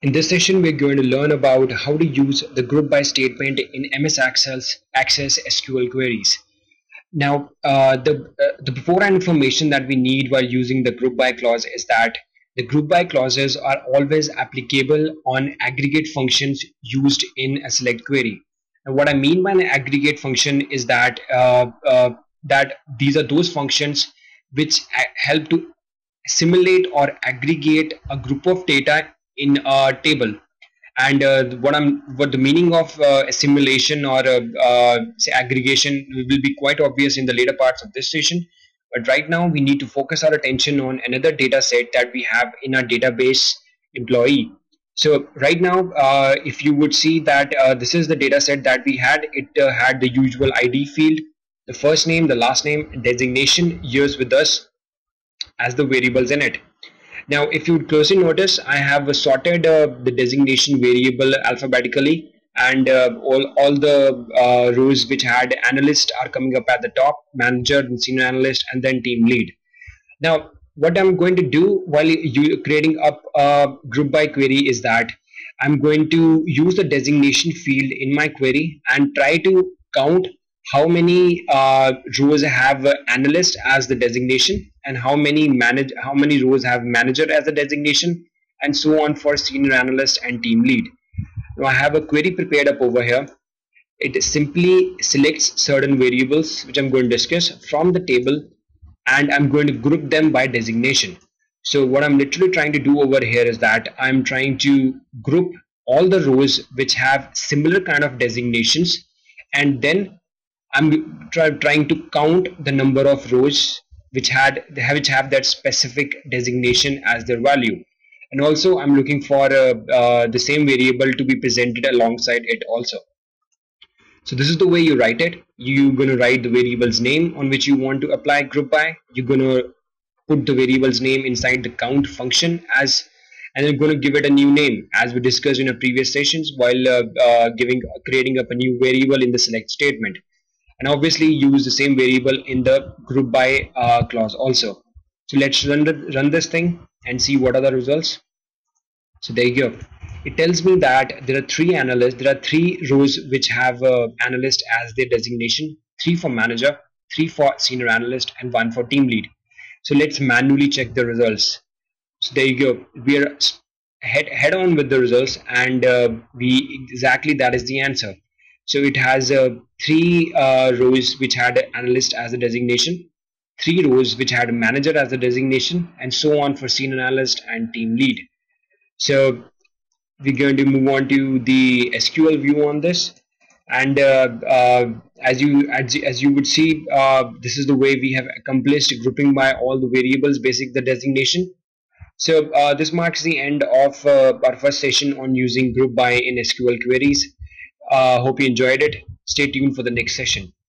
In this session, we're going to learn about how to use the group by statement in MS Access SQL queries. Now, the beforehand information that we need while using the group by clause is that the group by clauses are always applicable on aggregate functions used in a select query. And what I mean by an aggregate function is that these are those functions which help to assimilate or aggregate a group of data in a table. And what the meaning of assimilation or say aggregation will be quite obvious in the later parts of this session. But right now we need to focus our attention on another data set that we have in our database employee. So right now, if you would see that this is the data set that we had. It had the usual ID field, the first name, the last name, designation, years with us as the variables in it. Now, if you would closely notice, I have sorted the designation variable alphabetically, and all the rows which had analyst are coming up at the top, manager, then senior analyst, and then team lead. Now, what I'm going to do while you creating up a group by query is that I'm going to use the designation field in my query and try to count how many rows have analyst as the designation, and how many rows have manager as the designation, and so on for senior analyst and team lead. Now I have a query prepared up over here. It simply selects certain variables which I'm going to discuss from the table, and I'm going to group them by designation. So what I'm literally trying to do over here is that I'm trying to group all the rows which have similar kind of designations, and then I'm trying to count the number of rows which have that specific designation as their value. And also I'm looking for the same variable to be presented alongside it also. So this is the way you write it. You're going to write the variable's name on which you want to apply group by. You're going to put the variable's name inside the count function as, and you're going to give it a new name as we discussed in our previous sessions while creating up a new variable in the select statement. And obviously use the same variable in the group by clause also. So let's run this thing and see what are the results. So there you go. It tells me that there are three analysts. There are three rows which have analyst as their designation, three for manager, three for senior analyst, and one for team lead. So let's manually check the results. So there you go. We are head on with the results, and we exactly that is the answer. So it has three rows which had analyst as a designation, three rows which had manager as a designation, and so on for senior analyst and team lead. So we're going to move on to the SQL view on this. And as you would see, this is the way we have accomplished grouping by all the variables, basic the designation. So this marks the end of our first session on using group by in SQL queries. Hope you enjoyed it. Stay tuned for the next session.